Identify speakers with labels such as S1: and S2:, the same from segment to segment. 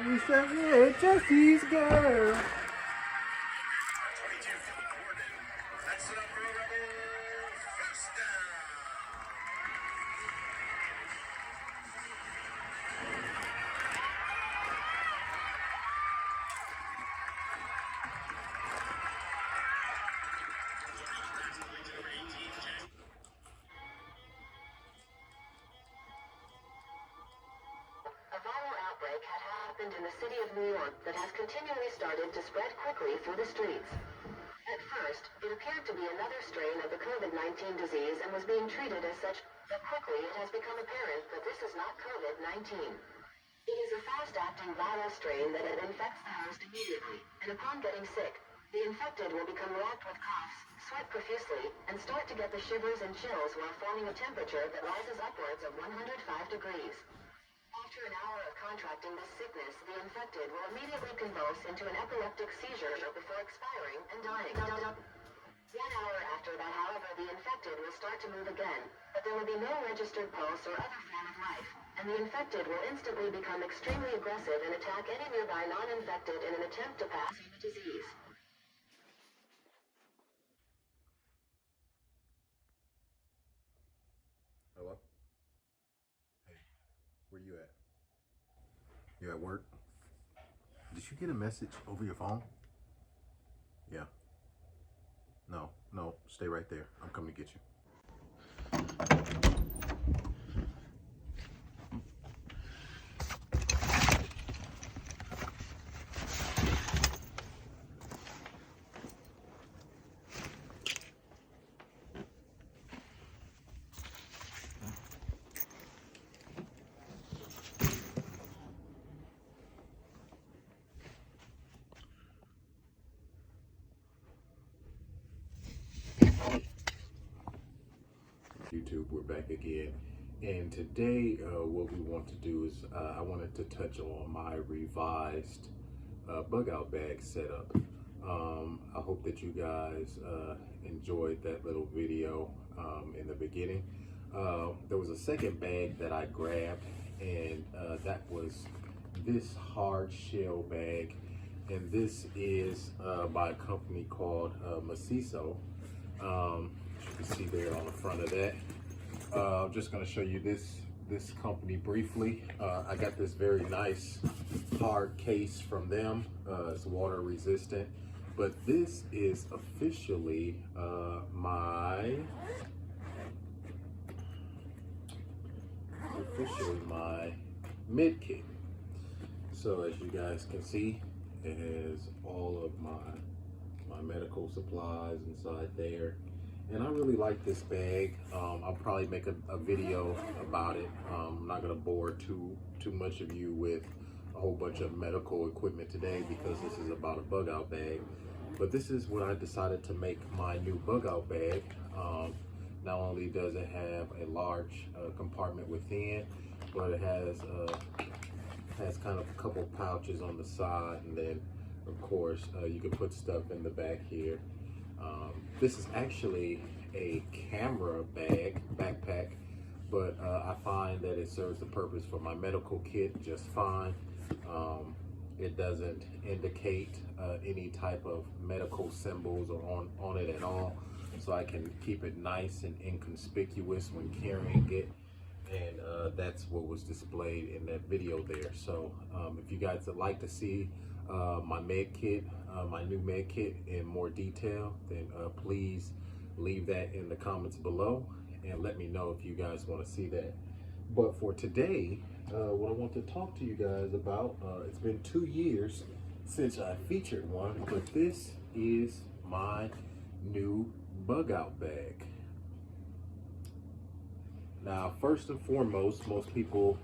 S1: He said, yeah, Jesse's girl.
S2: A viral outbreak had happened in the city of New York that has continually started to spread quickly through the streets. At first, it appeared to be another strain of the COVID-19 disease and was being treated as such, but quickly it has become apparent that this is not COVID-19. It is a fast-acting viral strain that infects the host immediately, and upon getting sick, the infected will become racked with coughs, sweat profusely, and start to get the shivers and chills while forming a temperature that rises upwards of 105 degrees. After an hour of contracting this sickness, the infected will immediately convulse into an epileptic seizure before expiring and dying. 1 hour after that, however, the infected will start to move again, but there will be no registered pulse or other form of life, and the infected will instantly become extremely aggressive and attack any nearby non-infected in an attempt to pass on the disease.
S1: Hello? Hey, where you at? You at work? Did you get a message over your phone? Yeah. No, stay right there. I'm coming to get you. YouTube, we're back again, and today what we want to do is I wanted to touch on my revised bug out bag setup. I hope that you guys enjoyed that little video in the beginning. There was a second bag that I grabbed, and that was this hard shell bag, and this is by a company called Macizo. You can see there on the front of that. I'm just going to show you this company briefly. I got this very nice hard case from them. It's water resistant, but this is officially my med kit. So as you guys can see, it has all of my medical supplies inside there. And I really like this bag. I'll probably make a video about it. I'm not gonna bore too much of you with a whole bunch of medical equipment today because this is about a bug out bag. But this is what I decided to make my new bug out bag. Not only does it have a large compartment within, but it has kind of a couple pouches on the side, and then of course you can put stuff in the back here. This is actually a camera backpack, but I find that it serves the purpose for my medical kit just fine. It doesn't indicate any type of medical symbols or on it at all, so I can keep it nice and inconspicuous when carrying it. And that's what was displayed in that video there. So if you guys would like to see my med kit, my new med kit in more detail, then please leave that in the comments below and let me know if you guys want to see that. But for today, what I want to talk to you guys about, it's been 2 years since I featured one, but this is my new bug out bag. Now, first and foremost, most people,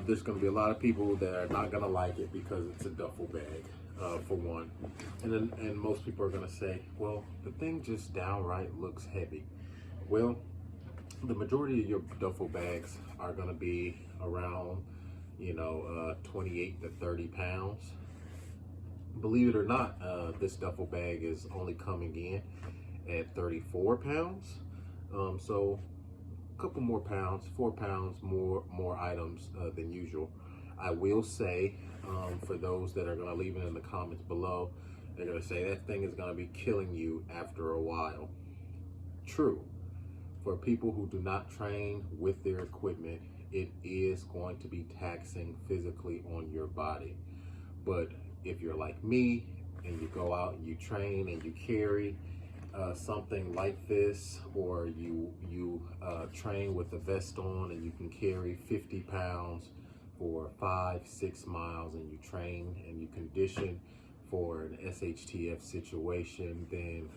S1: there's going to be a lot of people that are not going to like it because it's a duffel bag, for one. And most people are going to say, well, the thing just downright looks heavy. Well, the majority of your duffel bags are going to be around, 28 to 30 pounds. Believe it or not, this duffel bag is only coming in at 34 pounds. So couple more pounds, 4 pounds more items than usual. I will say, for those that are going to leave it in the comments below, they're going to say that thing is going to be killing you after a while. True. For people who do not train with their equipment, it is going to be taxing physically on your body. But if you're like me and you go out and you train and you carry something like this, or you train with a vest on and you can carry 50 pounds for 5-6 miles, and you train and you condition for an SHTF situation, then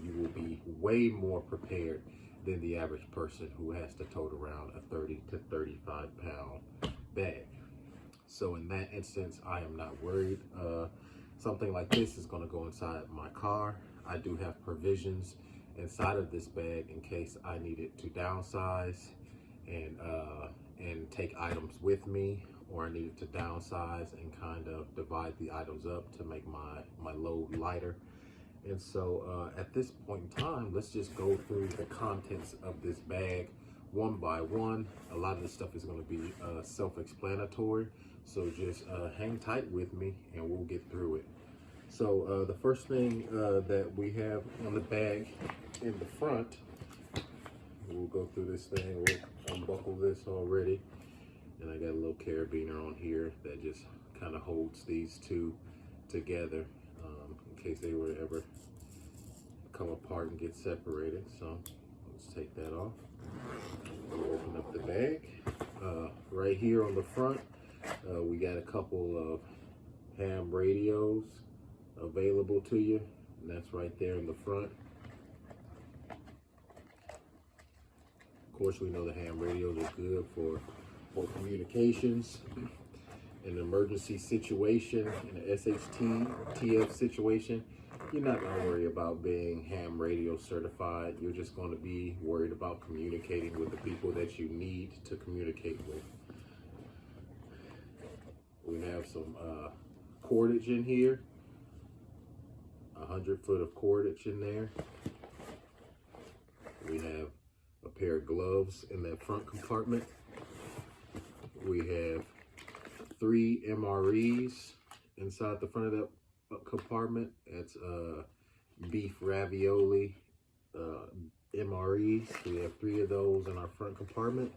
S1: you will be way more prepared than the average person who has to tote around a 30 to 35 pound bag. So in that instance, I am not worried. Something like this is going to go inside my car. I do have provisions inside of this bag in case I needed to downsize and take items with me, or I needed to downsize and kind of divide the items up to make my load lighter. And so at this point in time, let's just go through the contents of this bag one by one. A lot of this stuff is going to be self-explanatory, so just hang tight with me and we'll get through it. So the first thing that we have on the bag in the front, we'll go through this thing. We'll unbuckle this already, and I got a little carabiner on here that just kind of holds these two together in case they were to ever come apart and get separated. So let's take that off. We'll open up the bag. Right here on the front, we got a couple of ham radios available to you, and that's right there in the front. Of course, we know the ham radios are good for communications. In an emergency situation, in an SHTF situation, you're not going to worry about being ham radio certified. You're just going to be worried about communicating with the people that you need to communicate with. We have some cordage in here, 100 foot of cordage in there. We have a pair of gloves in that front compartment. We have 3 MREs inside the front of that compartment. That's beef ravioli MREs. We have 3 of those in our front compartment,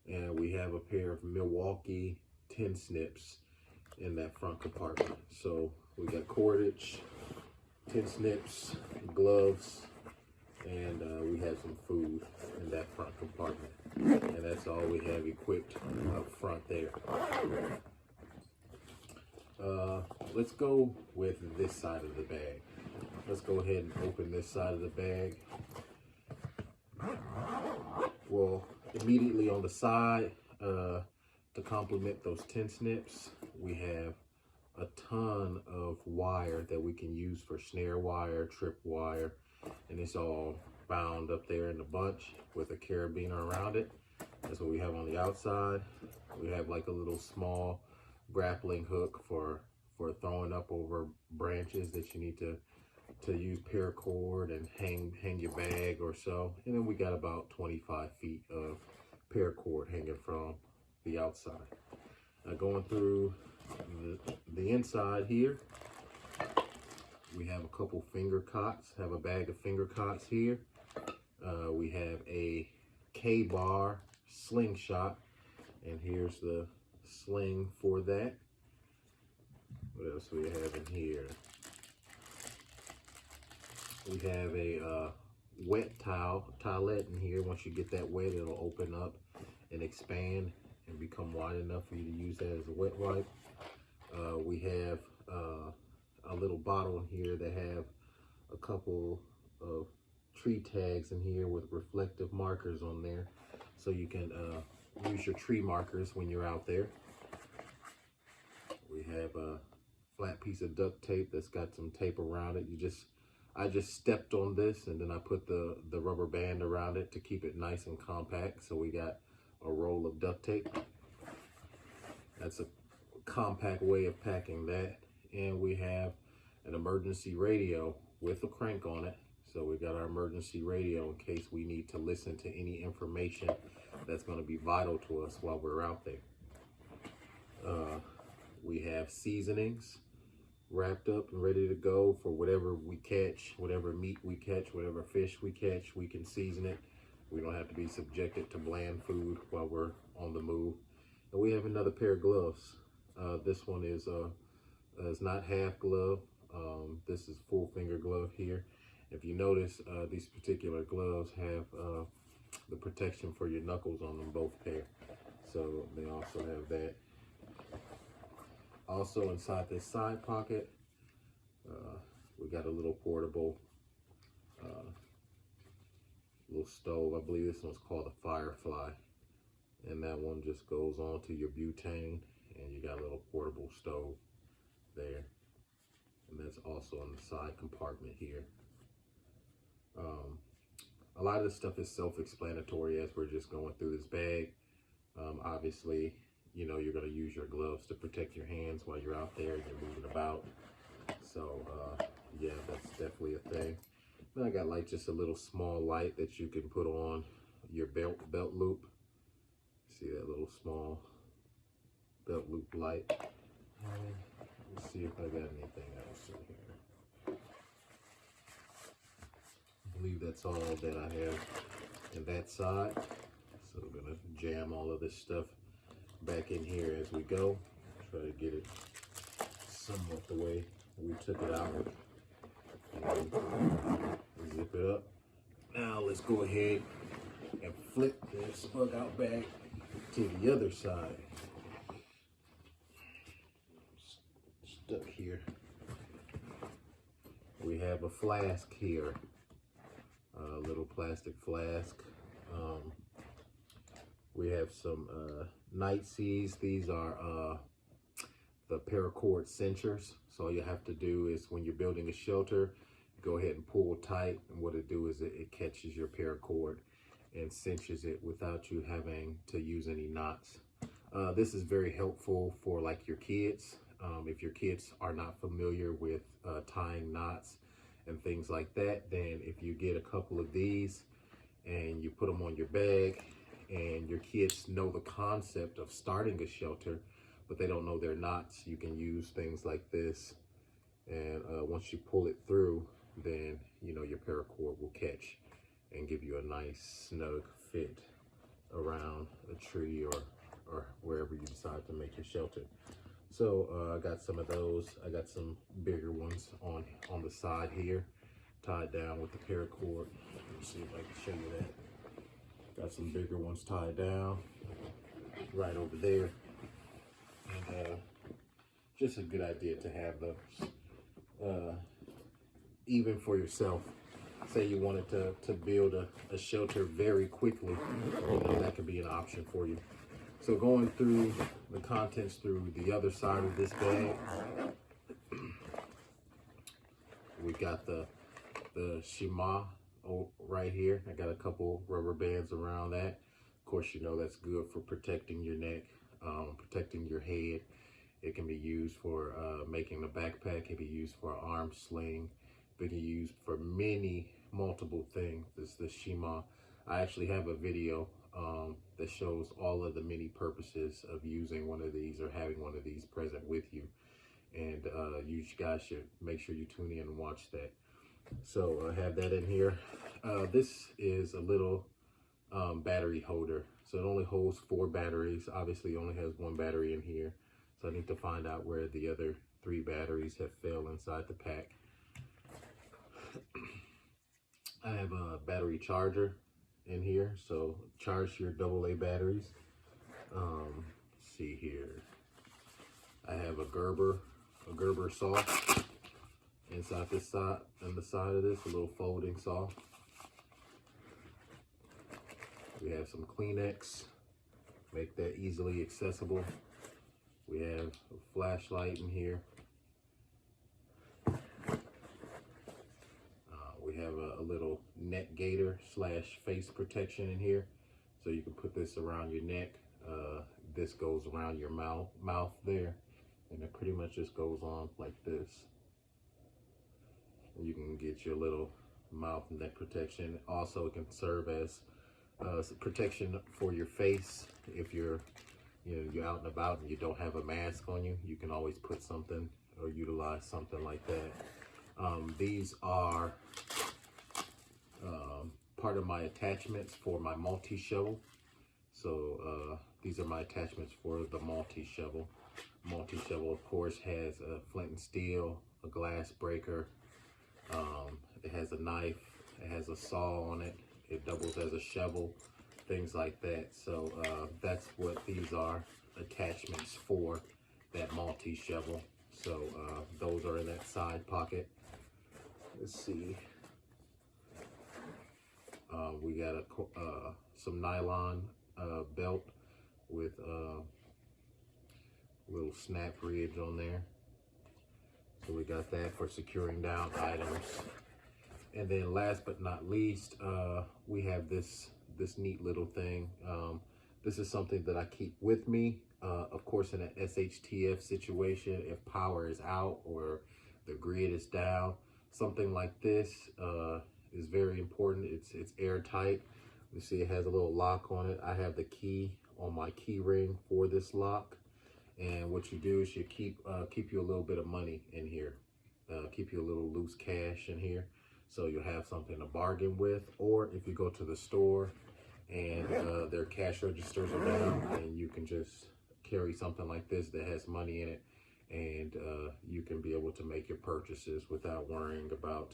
S1: and we have a pair of Milwaukee tin snips in that front compartment. So we got cordage, tin snips, gloves, and we have some food in that front compartment. And that's all we have equipped up front there. Let's go with this side of the bag. Let's go ahead and open this side of the bag. Well, immediately on the side, to complement those tin snips, we have a ton of wire that we can use for snare wire, trip wire, and it's all bound up there in the bunch with a carabiner around it. That's what we have on the outside. We have like a little small grappling hook for throwing up over branches that you need to use paracord and hang your bag or so. And then we got about 25 feet of paracord hanging from the outside. Now going through the inside here, we have a couple finger cots, have a bag of finger cots here. We have a K-bar slingshot, and here's the sling for that. What else we have in here? We have a wet towelette in here. Once you get that wet, it'll open up and expand and become wide enough for you to use that as a wet wipe. We have a little bottle in here that have a couple of tree tags in here with reflective markers on there, so you can use your tree markers when you're out there. We have a flat piece of duct tape that's got some tape around it. I just stepped on this, and then I put the rubber band around it to keep it nice and compact. So we got a roll of duct tape. That's a compact way of packing that. And we have an emergency radio with a crank on it. So we got our emergency radio in case we need to listen to any information that's going to be vital to us while we're out there. We have seasonings wrapped up and ready to go for whatever we catch, whatever meat we catch, whatever fish we catch, we can season it. We don't have to be subjected to bland food while we're on the move. And we have another pair of gloves. This one is not half glove. This is full finger glove here. If you notice, these particular gloves have the protection for your knuckles on them, both pair. So they also have that. Also inside this side pocket, we got a little portable little stove. I believe this one's called a Firefly. And that one just goes on to your butane, and you got a little portable stove there. And that's also in the side compartment here. A lot of this stuff is self-explanatory as we're just going through this bag. Obviously, you know, you're going to use your gloves to protect your hands while you're out there and you're moving about. So, yeah, that's definitely a thing. Then I got like just a little small light that you can put on your belt loop. See that little small belt loop light? Let's see if I got anything else in here. I believe that's all that I have in that side. So we're gonna jam all of this stuff back in here as we go. Try to get it somewhat the way we took it out. And zip it up. Now let's go ahead and flip this bug out bag to the other side. Stuck here. We have a flask here, a little plastic flask. We have some Night Seas. These are the paracord cinchers. So all you have to do is when you're building a shelter, go ahead and pull tight, and what it do is it catches your paracord and cinches it without you having to use any knots. This is very helpful for like your kids. If your kids are not familiar with tying knots and things like that, then if you get a couple of these and you put them on your bag, and your kids know the concept of starting a shelter, but they don't know their knots, you can use things like this. And once you pull it through, then you know your paracord will catch and give you a nice snug fit around a tree or wherever you decide to make your shelter. So I got some of those. I got some bigger ones on the side here, tied down with the paracord. Let's see if I can show you that. Got some bigger ones tied down right over there. And just a good idea to have those. Even for yourself. Say you wanted to build a shelter very quickly, you know, that could be an option for you. So going through the contents through the other side of this bag, we got the Shima right here. I got a couple rubber bands around that. Of course, you know that's good for protecting your neck, protecting your head. It can be used for making a backpack. It can be used for an arm sling. It can be used for multiple things. This is the Shima. I actually have a video that shows all of the many purposes of using one of these or having one of these present with you. And you guys should make sure you tune in and watch that. So I have that in here. This is a little battery holder. So it only holds 4 batteries. Obviously it only has 1 battery in here. So I need to find out where the other 3 batteries have fell inside the pack. I have a battery charger in here. So charge your AA batteries. Let's see here. I have a Gerber saw inside this side, on the side of this, a little folding saw. We have some Kleenex, make that easily accessible. We have a flashlight in here. We have a little neck gaiter / face protection in here. So you can put this around your neck. This goes around your mouth there. And it pretty much just goes on like this. You can get your little mouth and neck protection. Also, it can serve as protection for your face. If you're you're out and about and you don't have a mask on you, you can always put something or utilize something like that. These are part of my attachments for my multi-shovel. So these are my attachments for the multi-shovel. Multi-shovel, of course, has a flint and steel, a glass breaker. It has a knife. It has a saw on it. It doubles as a shovel, things like that. So that's what these are, attachments for that multi-shovel. So those are in that side pocket. Let's see. We got some nylon belt with little snap ridge on there. So we got that for securing down items. And then last but not least, we have this neat little thing. This is something that I keep with me. Of course, in an SHTF situation, if power is out or the grid is down, something like this is very important. It's airtight. You see it has a little lock on it. I have the key on my key ring for this lock. And what you do is you keep you a little bit of money in here. Keep you a little loose cash in here. So you'll have something to bargain with. Or if you go to the store and their cash registers are down, and you can just carry something like this that has money in it, and you can be able to make your purchases without worrying about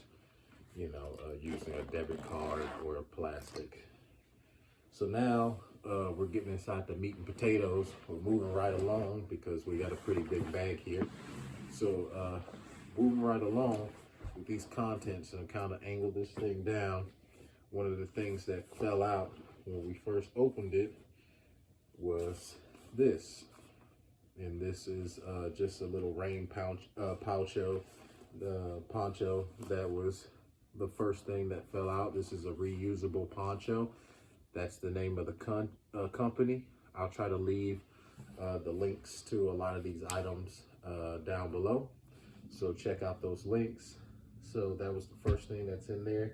S1: using a debit card or a plastic. So now we're getting inside the meat and potatoes. We're moving right along because we got a pretty big bag here. So moving right along with these contents, and kind of angle this thing down. One of the things that fell out when we first opened it was this. And this is just a little rain poncho that was the first thing that fell out. This is a reusable poncho. That's the name of the company. I'll try to leave the links to a lot of these items down below. So check out those links. So that was the first thing that's in there.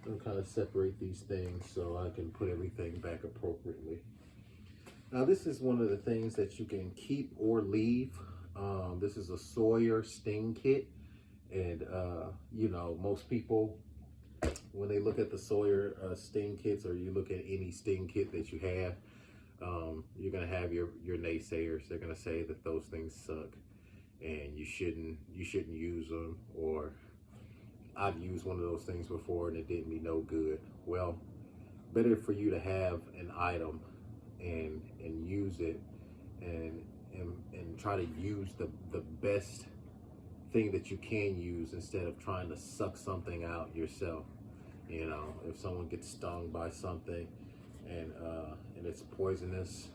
S1: I'm kind of separate these things so I can put everything back appropriately. Now this is one of the things that you can keep or leave. This is a Sawyer Sting kit. And most people, when they look at the Sawyer Sting kits, or you look at any Sting kit that you have, you're gonna have your naysayers. They're gonna say that those things suck and you shouldn't use them, or I've used one of those things before and it did me no good. Well, better for you to have an item and use it and try to use the best thing that you can use, instead of trying to suck something out yourself. If someone gets stung by something and it's poisonous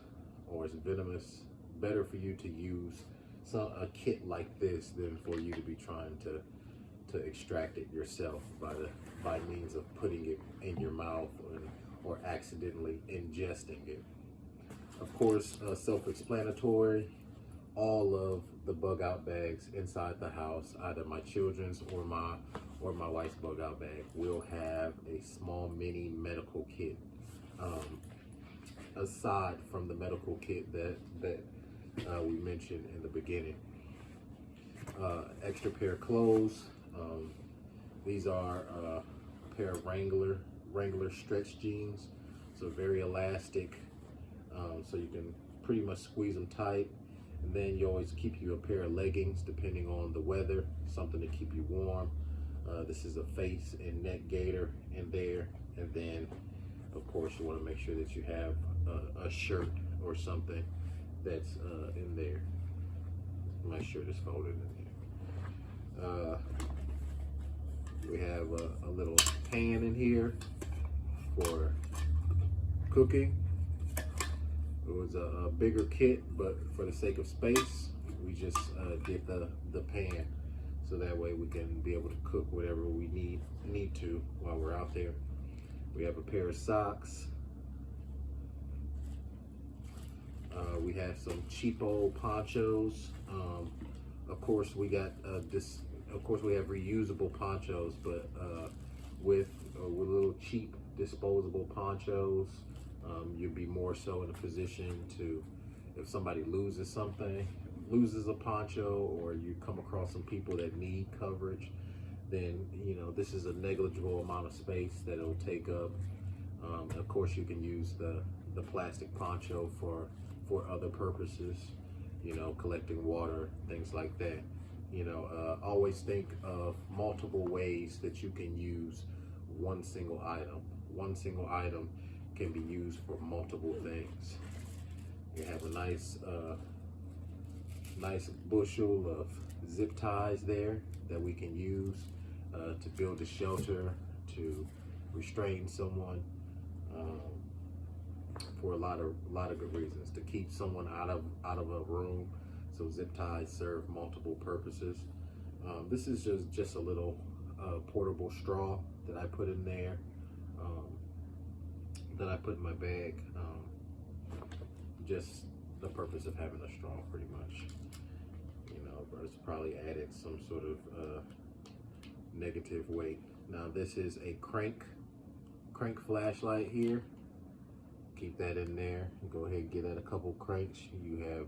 S1: or it's venomous, better for you to use a kit like this than for you to be trying to extract it yourself by means of putting it in your mouth or accidentally ingesting it. Of course, self-explanatory, all of the bug out bags inside the house, either my children's or my wife's bug out bag, will have a small mini medical kit. Aside from the medical kit that we mentioned in the beginning. Extra pair of clothes. These are a pair of Wrangler stretch jeans. So very elastic. So you can pretty much squeeze them tight. And then you always keep you a pair of leggings depending on the weather, something to keep you warm. This is a face and neck gaiter in there. And then, of course, you want to make sure that you have a shirt or something that's in there. My shirt is folded in here. We have a little pan in here for cooking. It was a bigger kit, but for the sake of space, we just did the pan, so that way we can be able to cook whatever we need to while we're out there. We have a pair of socks. We have some cheapo ponchos. Of course, we got this. Of course, we have reusable ponchos, but with little cheap disposable ponchos. You'd be more so in a position to, if somebody loses a poncho, or you come across some people that need coverage, then this is a negligible amount of space that it'll take up. Of course, you can use the plastic poncho for other purposes, collecting water, things like that. Always think of multiple ways that you can use one single item. One single item can be used for multiple things. You have a nice bushel of zip ties there that we can use to build a shelter, to restrain someone, for a lot of good reasons. To keep someone out of a room. So zip ties serve multiple purposes. This is just a little portable straw that I put in there, that I put in my bag. Just the purpose of having a straw, pretty much. But it's probably added some sort of negative weight. Now this is a crank flashlight here. Keep that in there. Go ahead and get at a couple cranks. You have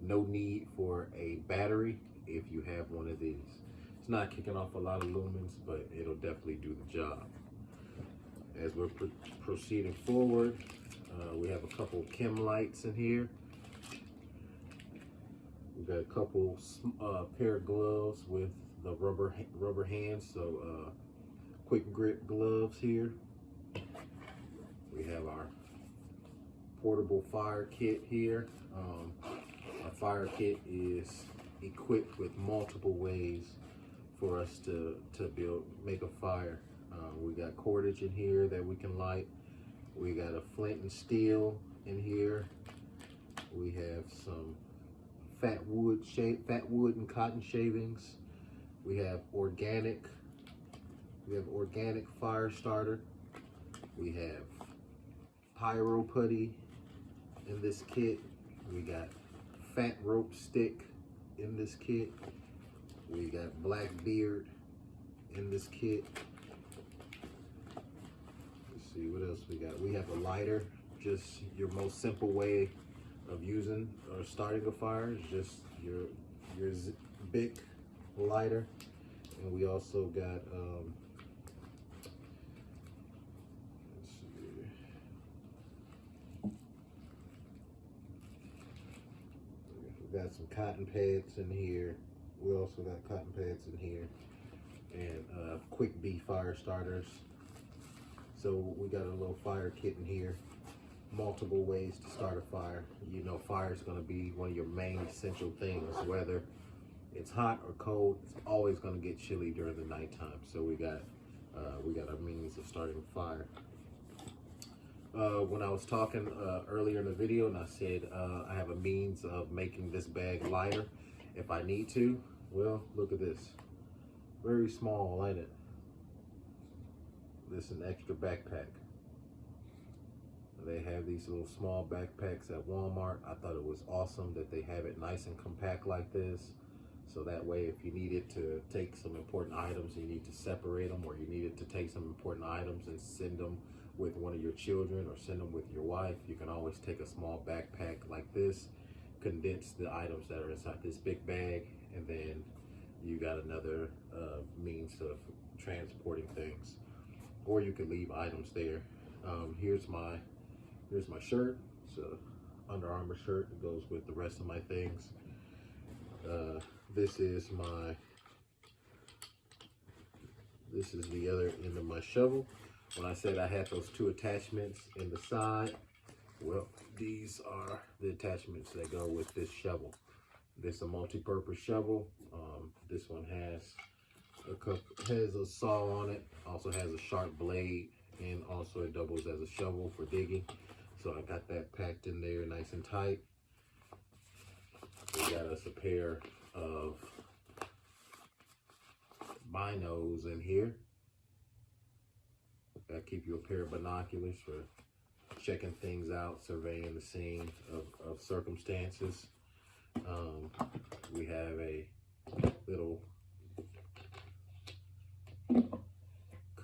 S1: no need for a battery if you have one of these. It's not kicking off a lot of lumens, but it'll definitely do the job. As we're proceeding forward, we have a couple chem lights in here. We've got a couple pair of gloves with the rubber hands, so quick grip gloves here. We have our portable fire kit here. Our fire kit is equipped with multiple ways for us to make a fire. We got cordage in here that we can light. We got a flint and steel in here. We have some fat wood and cotton shavings. We have organic fire starter. We have pyro putty in this kit. We got fat rope stick in this kit. We got black beard in this kit. Let's see what else we got. We have a lighter, just your most simple way of using or starting a fire is just your Bic lighter. And we also got let's see. We got some cotton pads in here. We also got cotton pads in here, and Quick Bee fire starters. So we got a little fire kit in here. Multiple ways to start a fire. Fire is going to be one of your main essential things. Whether it's hot or cold, it's always going to get chilly during the nighttime. So we got a means of starting a fire. When I was talking earlier in the video, and I said I have a means of making this bag lighter if I need to. Well, look at this. Very small, ain't it? This is an extra backpack. They have these little small backpacks at Walmart. I thought it was awesome that they have it nice and compact like this. So that way, if you needed to take some important items, you need to separate them, or you needed to take some important items and send them with one of your children or send them with your wife, you can always take a small backpack like this, condense the items that are inside this big bag, and then you got another means of transporting things. Or you could leave items there. Here's my shirt. It's a Under Armour shirt. It goes with the rest of my things. This is the other end of my shovel. When I said I had those two attachments in the side, well, these are the attachments that go with this shovel. This is a multi-purpose shovel. This one has a saw on it. Also has a sharp blade, and also it doubles as a shovel for digging. So I got that packed in there nice and tight. We got us a pair of binos in here. That'll keep you a pair of binoculars for checking things out, surveying the scene of circumstances. We have a little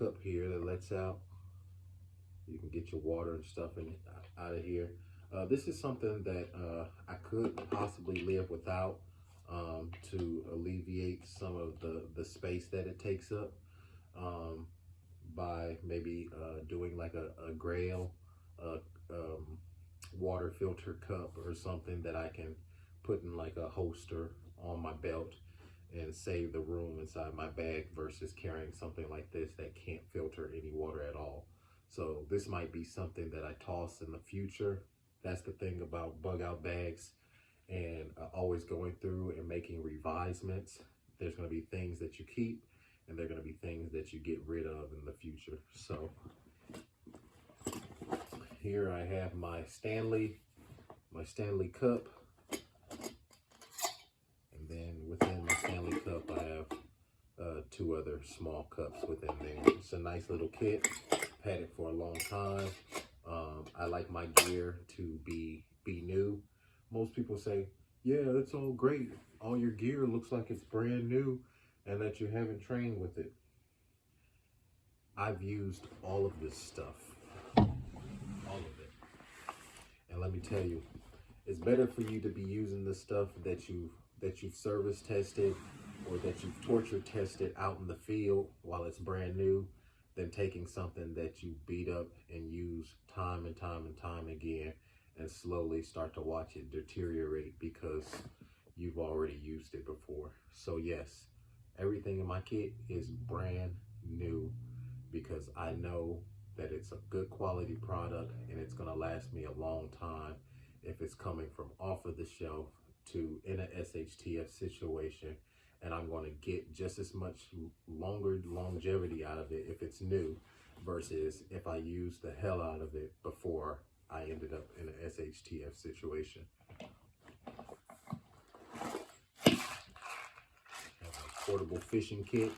S1: cup here that lets out. You can get your water and stuff out of here. This is something that I could possibly live without, to alleviate some of the space that it takes up, by maybe doing like a Grail water filter cup or something that I can put in like a holster on my belt and save the room inside my bag versus carrying something like this that can't filter any water at all. So this might be something that I toss in the future. That's the thing about bug out bags and always going through and making revisements. There's going to be things that you keep and there are going to be things that you get rid of in the future. So here I have my Stanley cup. And then within my Stanley cup, I have 2 other small cups within there. It's a nice little kit. I've had it for a long time. I like my gear to be new. Most people say, yeah, that's all great. All your gear looks like it's brand new and that you haven't trained with it. I've used all of this stuff. All of it. And let me tell you, it's better for you to be using the stuff that you've service tested or that you've torture tested out in the field while it's brand new than taking something that you beat up and use time and time again and slowly start to watch it deteriorate because you've already used it before. So yes, everything in my kit is brand new because I know that it's a good quality product and it's going to last me a long time if it's coming from off of the shelf to in a SHTF situation, and I'm going to get just as much longer longevity out of it if it's new versus if I use the hell out of it before I ended up in a SHTF situation. Have a portable fishing kit,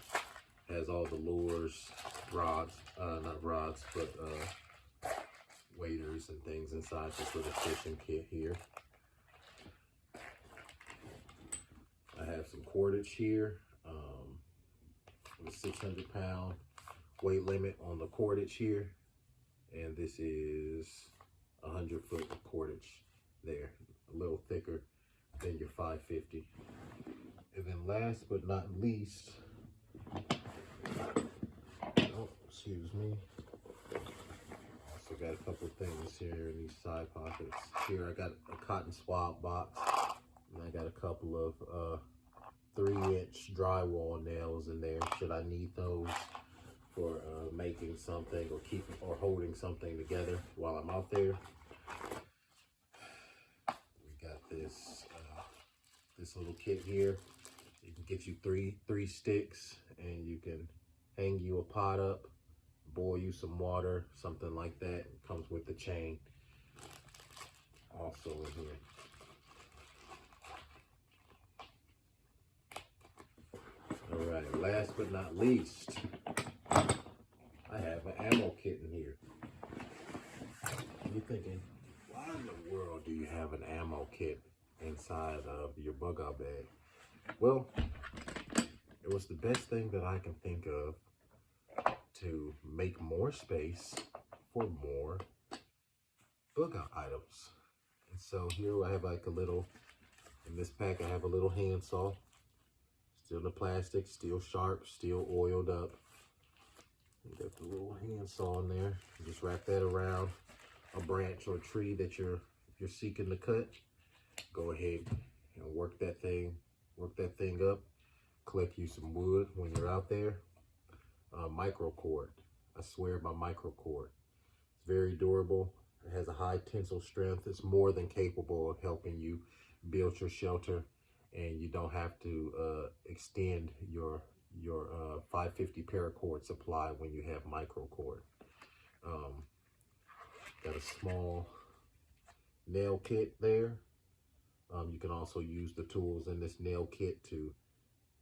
S1: has all the lures, rods, not rods, but waders and things inside this little fishing kit here. I have some cordage here, with a 600-pound weight limit on the cordage here, and this is 100-foot cordage there, a little thicker than your 550. And then last but not least, oh, excuse me, also got a couple things here in these side pockets. Here I got a cotton swab box, and I got a couple of 3-inch drywall nails in there should I need those for making something or keeping or holding something together while I'm out there. We got this this little kit here. You can get you three sticks and you can hang you a pot up, boil you some water, something like that. It comes with the chain also in here. All right, last but not least, I have an ammo kit in here. You're thinking, why in the world do you have an ammo kit inside of your bug out bag? Well, it was the best thing that I can think of to make more space for more bug out items. And so here I have like a little, in this pack I have a little handsaw. Still the plastic, still sharp, still oiled up. You got the little handsaw in there. You just wrap that around a branch or a tree that you're seeking to cut. Go ahead and work that thing up. Collect you some wood when you're out there. Micro cord. I swear by micro cord. It's very durable. It has a high tensile strength. It's more than capable of helping you build your shelter, and you don't have to extend your 550 paracord supply when you have micro cord. Got a small nail kit there. You can also use the tools in this nail kit to,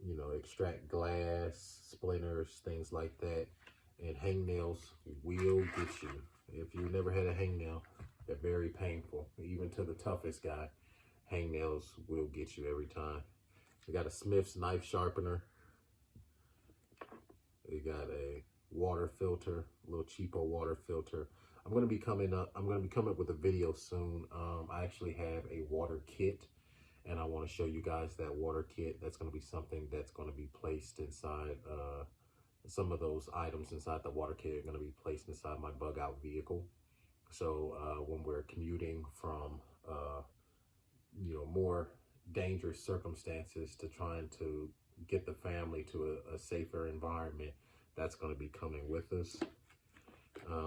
S1: you know, extract glass, splinters, things like that. And hangnails will get you. If you never had a hangnail, they're very painful. Even to the toughest guy, hangnails will get you every time. We got a Smith's knife sharpener. We got a water filter, a little cheapo water filter. I'm going to be coming up with a video soon. I actually have a water kit, and I want to show you guys that water kit. That's going to be something that's going to be placed inside, some of those items inside the water kit are going to be placed inside my bug out vehicle. So when we're commuting from, more dangerous circumstances to trying to get the family to a safer environment, that's going to be coming with us.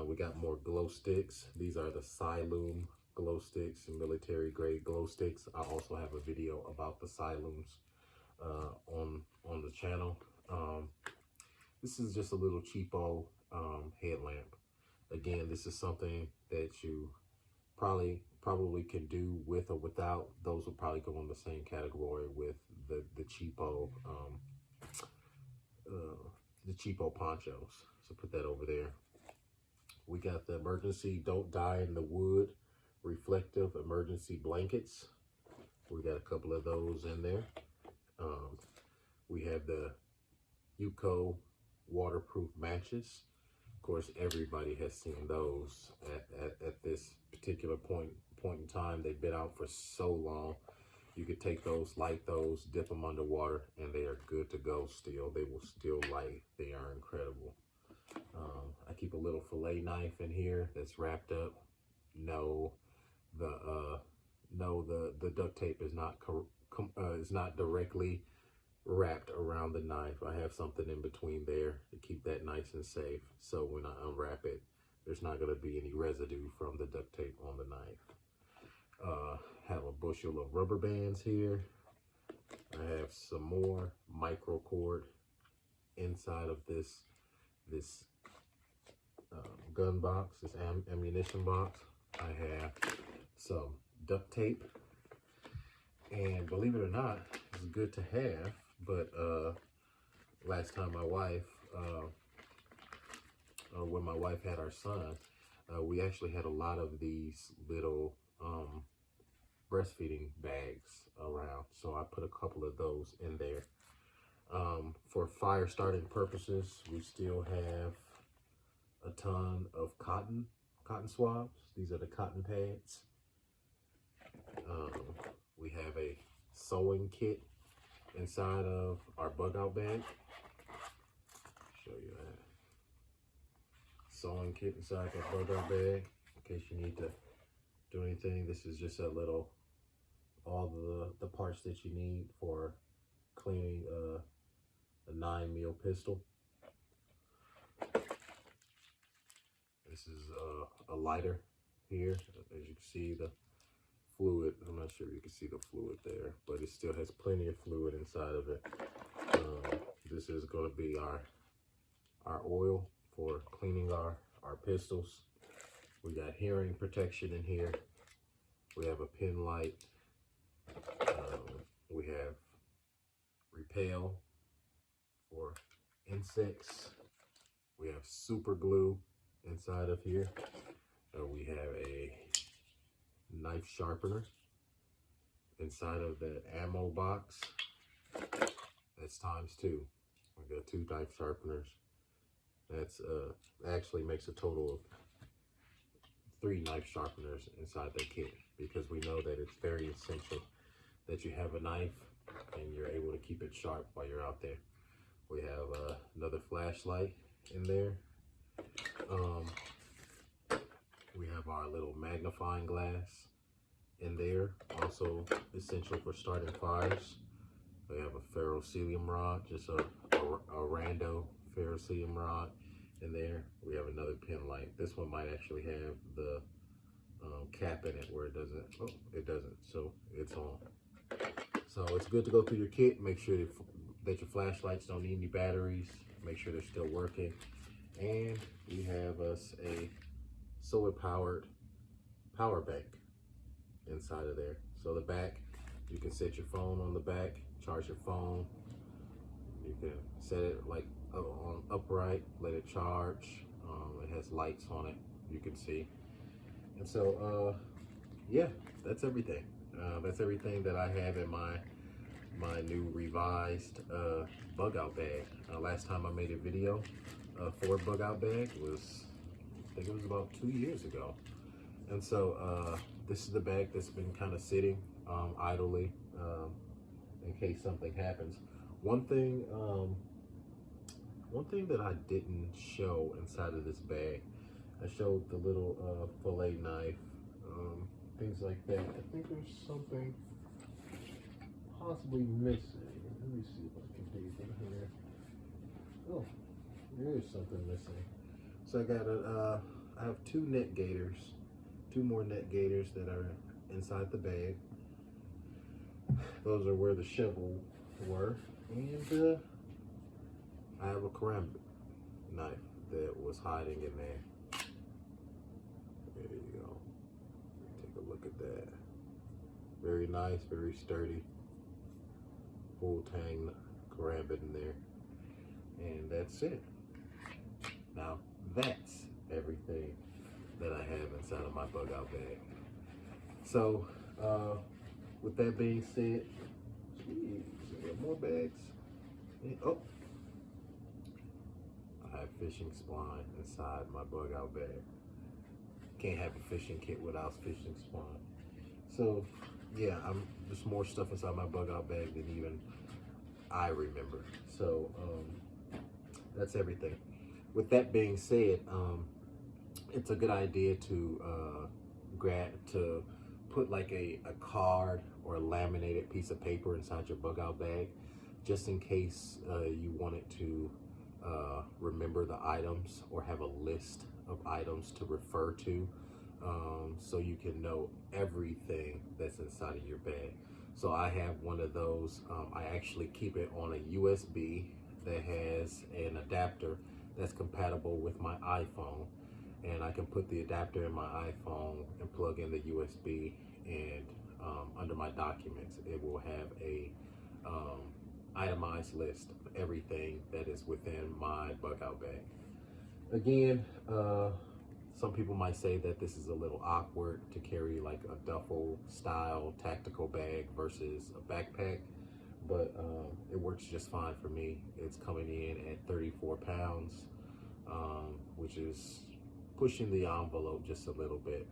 S1: We got more glow sticks. These are the Cyalume glow sticks, military grade glow sticks. I also have a video about the Cyalumes on the channel. This is just a little cheapo headlamp. Again, this is something that you probably can do with or without. Those will probably go in the same category with the cheapo ponchos. So put that over there. We got the emergency don't die in the wood reflective emergency blankets. We got a couple of those in there. We have the Yuko waterproof matches. Of course, everybody has seen those at this particular point in time. They've been out for so long. You could take those, light those, dip them underwater, and they are good to go still. They will still light. They are incredible. I keep a little fillet knife in here that's wrapped up. No, the duct tape is not directly wrapped around the knife. I have something in between there to keep that nice and safe. So when I unwrap it, there's not going to be any residue from the duct tape on the knife. Have a bushel of rubber bands here. I have some more micro cord inside of this gun box, this ammunition box. I have some duct tape, and believe it or not, it's good to have. But last time my wife, when my wife had our son, we actually had a lot of these little breastfeeding bags around, so I put a couple of those in there. For fire starting purposes, we still have a ton of cotton swabs. These are the cotton pads. We have a sewing kit inside of our bug out bag. Show you that. Sewing kit inside that bug out bag in case you need to do anything. This is just a little, all the parts that you need for cleaning a 9mm pistol. This is a lighter here. As you can see, the fluid, I'm not sure if you can see the fluid there, but it still has plenty of fluid inside of it. This is going to be our oil for cleaning our pistols. We got hearing protection in here. We have a pin light. We have repel for insects. We have super glue inside of here. We have a knife sharpener inside of that ammo box. That's times 2. We got 2 knife sharpeners. That's actually makes a total of 3 knife sharpeners inside that kit, because we know that it's very essential that you have a knife and you're able to keep it sharp while you're out there. We have another flashlight in there. We have our little magnifying glass in there, also essential for starting fires. We have a ferrocerium rod, just a rando ferrocerium rod in there. We have another pin light. This one might actually have the cap in it where it doesn't, oh, it doesn't, so it's on. So it's good to go through your kit. Make sure that your flashlights don't need any batteries. Make sure they're still working. And we have us a solar powered power bank inside of there. So the back, you can set your phone on the back, charge your phone. You can set it like on upright, let it charge. It has lights on it, you can see. And so, yeah, that's everything. That's everything that I have in my my new revised bug out bag. Last time I made a video for a bug out bag was, I think it was about 2 years ago. And so this is the bag that's been kind of sitting idly in case something happens. One thing that I didn't show inside of this bag, I showed the little fillet knife, things like that. I think there's something possibly missing. Let me see if I can dig in here. Oh, there is something missing. So I got I have two net gaiters, two more net gaiters that are inside the bag. Those are where the shovel were, and I have a ceramic knife that was hiding in there. There you go. Take a look at that. Very nice, very sturdy. Full tang ceramic in there. And that's it. Now that's everything that I have inside of my bug out bag. So with that being said, geez, we have more bags. And, oh, I have fishing spline inside my bug out bag. Can't have a fishing kit without fishing spline. So yeah, there's more stuff inside my bug out bag than even I remember. So that's everything. With that being said, it's a good idea to put like a card or a laminated piece of paper inside your bug out bag, just in case you wanted to remember the items or have a list of items to refer to, so you can know everything that's inside of your bag. So I have one of those. I actually keep it on a USB that has an adapter that's compatible with my iPhone, and I can put the adapter in my iPhone and plug in the USB, and under my documents it will have a itemized list of everything that is within my bug out bag. Again, some people might say that this is a little awkward to carry like a duffel style tactical bag versus a backpack, but it works just fine for me. It's coming in at 34 pounds, which is pushing the envelope just a little bit.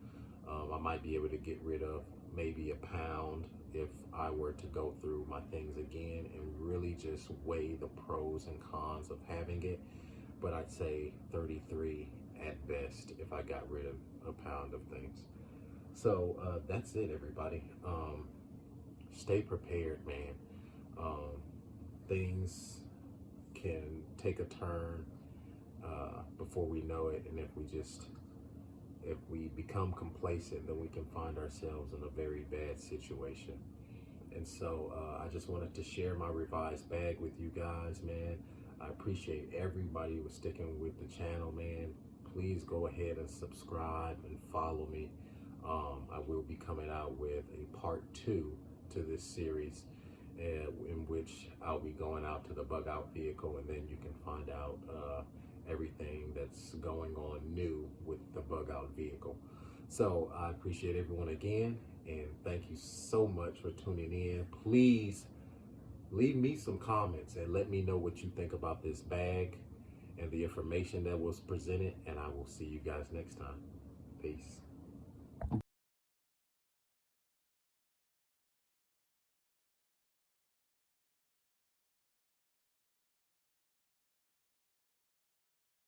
S1: I might be able to get rid of maybe a pound if I were to go through my things again and really just weigh the pros and cons of having it. But I'd say 33 at best if I got rid of a pound of things. So that's it, everybody. Stay prepared, man. Things can take a turn before we know it, and if we become complacent, then we can find ourselves in a very bad situation. And so I just wanted to share my revised bag with you guys, man. I appreciate everybody who was sticking with the channel, man. Please go ahead and subscribe and follow me. I will be coming out with a part 2 to this series, in which I'll be going out to the bug out vehicle, and then you can find out everything that's going on new with the bug out vehicle. So I appreciate everyone again, and thank you so much for tuning in. Please leave me some comments and let me know what you think about this bag and the information that was presented, and I will see you guys next time. Peace.